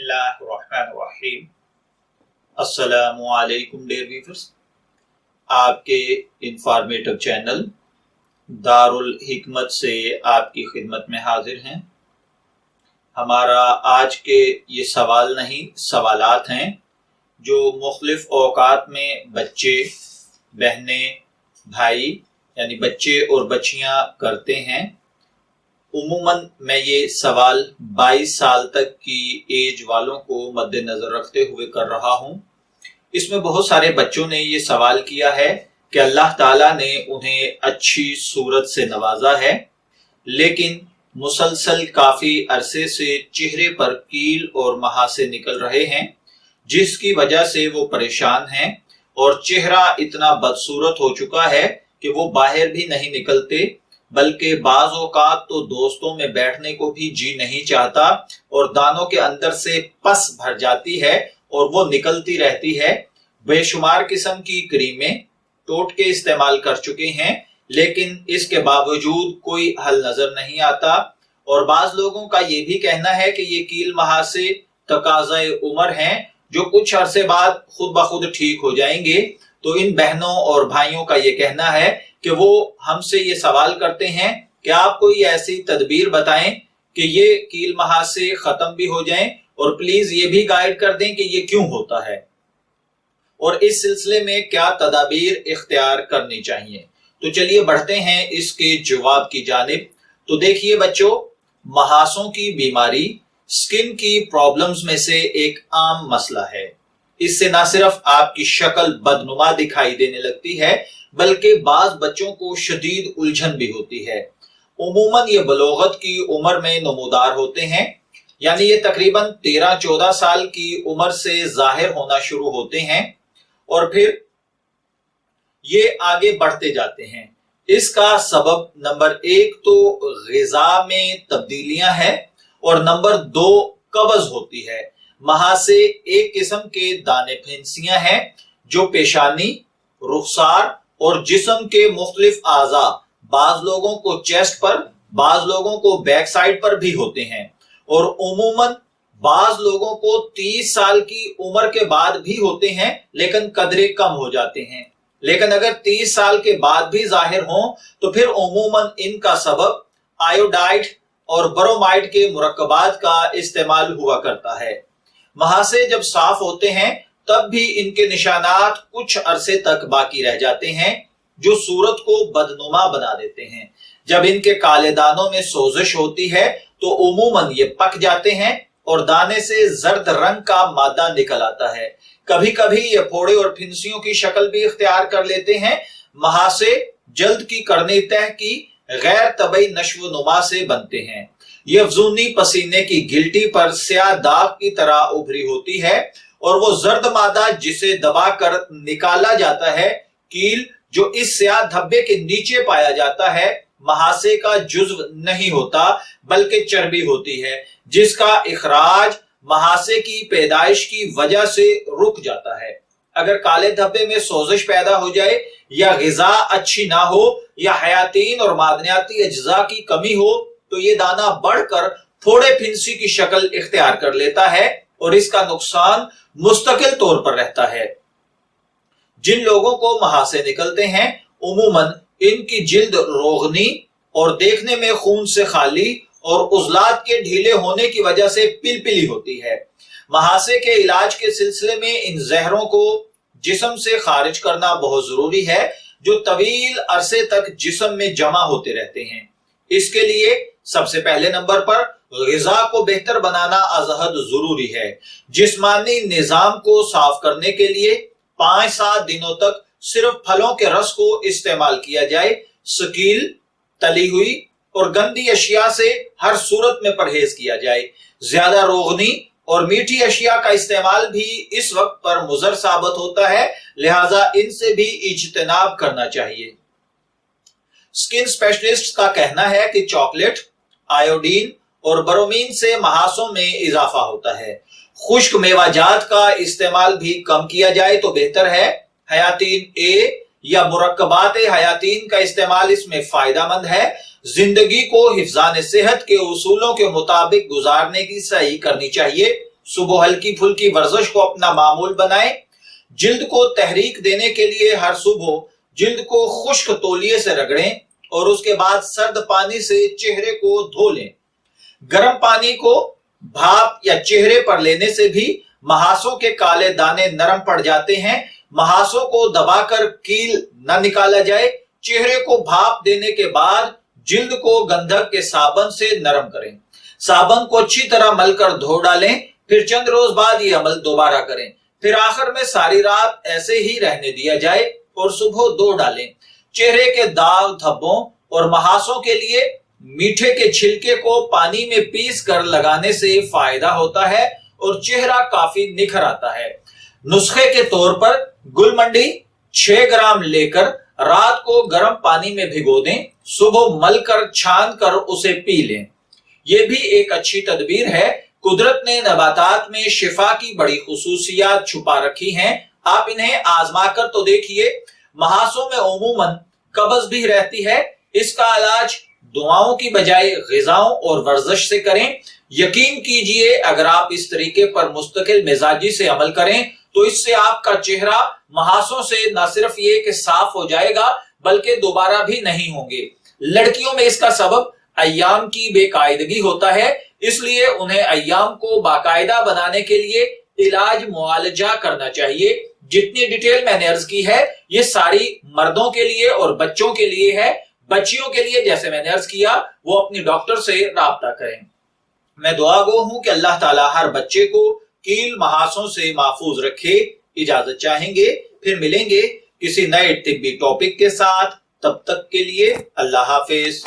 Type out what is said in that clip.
बिस्मिल्लाहिर्रहमानिर्रहीम। अस्सलामु अलैकुम डियर व्यूअर्स, आपके इंफॉर्मेटिव चैनल दारुल हिकमत से आपकी खिदमत में हाजिर हैं। हमारा आज के ये सवाल नहीं सवालात हैं जो मुख्तलिफ औकात में बच्चे, बहनें, भाई यानी बच्चे और बच्चियां करते हैं। उमूमन मैं ये सवाल 22 साल तक की एज वालों को मद्देनजर रखते हुए कर रहा हूं। इसमें बहुत सारे बच्चों ने ये सवाल किया है कि अल्लाह ताला ने उन्हें अच्छी सूरत से नवाजा है, लेकिन मुसलसल काफी अरसे से चेहरे पर कील और महासे निकल रहे हैं, जिसकी वजह से वो परेशान हैं और चेहरा इतना बदसूरत हो चुका है कि वो बाहर भी नहीं निकलते, बल्कि बाज़ औक़ात तो दोस्तों में बैठने को भी जी नहीं चाहता और दानों के अंदर से पस भर जाती है और वो निकलती रहती है। बेशुमार किस्म की क्रीमें, टोटके इस्तेमाल कर चुके हैं, लेकिन इसके बावजूद कोई हल नजर नहीं आता। और बाज लोगों का ये भी कहना है कि ये कील महासे तकाज़े उम्र हैं जो कुछ अरसे बाद खुद ब खुद ठीक हो जाएंगे। तो इन बहनों और भाइयों का ये कहना है कि वो हमसे ये सवाल करते हैं कि आप कोई ऐसी तदबीर बताएं कि ये कील महासे खत्म भी हो जाएं, और प्लीज ये भी गाइड कर दें कि ये क्यों होता है और इस सिलसिले में क्या तदाबीर इख्तियार करनी चाहिए। तो चलिए बढ़ते हैं इसके जवाब की जानिब। तो देखिए बच्चों, महासों की बीमारी स्किन की प्रॉब्लम्स में से एक आम मसला है। इससे न सिर्फ आपकी शक्ल बदनुमा दिखाई देने लगती है, बल्कि बाज बच्चों को शदीद उलझन भी होती है। उमूमन ये बलोगत की उम्र में नमूदार होते हैं, यानी ये तकरीबन 13-14 साल की उम्र से जाहिर होना शुरू होते हैं और फिर ये आगे बढ़ते जाते हैं। इसका सबब नंबर 1 तो ग़िज़ा में तब्दीलियां हैं और नंबर 2 कब्ज़ होती है। महासे एक किस्म के दाने फिंसियां हैं जो पेशानी, रुखसार और जिस्म के मुख्तलिफ आज़ा, बाज लोगों को चेस्ट पर, बाज लोगों को बैक साइड पर भी होते हैं और उमूमन बाज लोगों को 30 साल की उम्र के बाद भी होते हैं, लेकिन कदरे कम हो जाते हैं। लेकिन अगर 30 साल के बाद भी जाहिर हों तो फिर उमूमन इनका सबब आयोडाइड और ब्रोमाइड के मुरक्कबात का इस्तेमाल हुआ करता है। महासे जब साफ होते हैं तब भी इनके निशानात कुछ अरसे तक बाकी रह जाते हैं जो सूरत को बदनुमा बना देते हैं। जब इनके काले दानों में सोजिश होती है तो उमूमन ये पक जाते हैं और दाने से जर्द रंग का मादा निकल आता है। कभी कभी ये फोड़े और फिंसियों की शक्ल भी इख्तियार कर लेते हैं। महासे जल्द की करने तह की गैर तबई नश्व नुमा से बनते हैं। ये अफजूनी पसीने की गिल्टी पर स्याह दाग की तरह उभरी होती है और वो जर्द मादा जिसे दबाकर निकाला जाता है, कील, जो इस स्याह धब्बे के नीचे पाया जाता है, महासे का जुज्व नहीं होता बल्कि चर्बी होती है, जिसका इखराज महासे की पैदाइश की वजह से रुक जाता है। अगर काले धब्बे में सोजिश पैदा हो जाए या ग़िज़ा अच्छी ना हो या हयातीन और मादनियाती अज्जा की कमी हो तो ये दाना बढ़कर फोड़े फिंसी की शक्ल इख्तियार कर लेता है और इसका नुकसान मुस्तकिल तौर पर रहता है। जिन लोगों को महासे निकलते हैं उमूमन इनकी जिल्द रोगनी और देखने में खून से खाली और उजलात के ढीले होने की वजह से पिलपिली होती है। महासे के इलाज के सिलसिले में इन जहरों को जिस्म से खारिज करना बहुत जरूरी है, जो तवील अरसे तक जिस्म में जमा होते रहते हैं। इसके लिए सबसे पहले नंबर पर ग़िज़ा को बेहतर बनाना अज़हद जरूरी है। जिस्मानी निजाम को साफ करने के लिए 5-7 दिनों तक सिर्फ फलों के रस को इस्तेमाल किया जाए। शकील, तली हुई और गंदी अशिया से हर सूरत में परहेज किया जाए। ज्यादा रोगनी और मीठी अशिया का इस्तेमाल भी इस वक्त पर मुज़र साबित होता है, लिहाजा इनसे भी इज्तनाब करना चाहिए। स्किन स्पेशलिस्ट का कहना है कि चॉकलेट, आयोडीन और ब्रोमीन से महासों में इजाफा होता है। खुश्क मेवाजात का इस्तेमाल भी कम किया जाए तो बेहतर है। हयातीन ए या मुरक्कबात हयातीन का इस्तेमाल इसमें फायदेमंद है। जिंदगी को हिफ्ज़ान सेहत के उसूलों के मुताबिक गुजारने की सही करनी चाहिए। सुबह हल्की फुल्की वर्जिश को अपना मामूल बनाएं। जिल्द को तहरीक देने के लिए हर सुबह जिल्द को खुश्क तौलिए से रगड़ें और उसके बाद सर्द पानी से चेहरे को धो लें। गर्म पानी को भाप या चेहरे पर लेने से भी महासों के काले दाने नरम पड़ जाते हैं। महासों को दबाकर कील न निकाला जाए। चेहरे को भाप देने के बाद जिल्द को गंधक के साबुन से नरम करें। साबुन को अच्छी तरह मलकर धो डालें, फिर चंद रोज बाद ये अमल दोबारा करें। फिर आखिर में सारी रात ऐसे ही रहने दिया जाए और सुबह धो डालें। चेहरे के दाग धब्बों और महासों के लिए मीठे के छिलके को पानी में पीस कर लगाने से फायदा होता है और चेहरा काफी निखर आता है। नुस्खे के तौर पर गुलमंडी 6 ग्राम लेकर रात को गर्म पानी में भिगो दें, सुबह मलकर छान कर उसे पी लें। यह भी एक अच्छी तदबीर है। कुदरत ने नबातात में शिफा की बड़ी खुसूसियात छुपा रखी हैं, आप इन्हें आजमा कर तो देखिए। महासों में उमूमन कब्ज भी रहती है, इसका इलाज दुआओं की बजाय ग़िज़ाओं और वर्जिश से करें। यकीन कीजिए अगर आप इस तरीके पर मुस्तकिल मिजाजी से अमल करें तो इससे आपका चेहरा महासों से न सिर्फ ये कि साफ हो जाएगा बल्कि दोबारा भी नहीं होंगे। लड़कियों में इसका सबब अय्याम की बेकायदगी होता है, इसलिए उन्हें अय्याम को बाकायदा बनाने के लिए इलाज मुआलजा करना चाहिए। जितनी डिटेल मैंने अर्ज की है ये सारी मर्दों के लिए और बच्चों के लिए है। बच्चियों के लिए जैसे मैंने अर्ज किया वो अपनी डॉक्टर से राब्ता करें। मैं दुआ गो हूं कि अल्लाह ताला हर बच्चे को कील महासों से महफूज रखे। इजाजत चाहेंगे, फिर मिलेंगे किसी नए तिब्बी टॉपिक के साथ। तब तक के लिए अल्लाह हाफिज।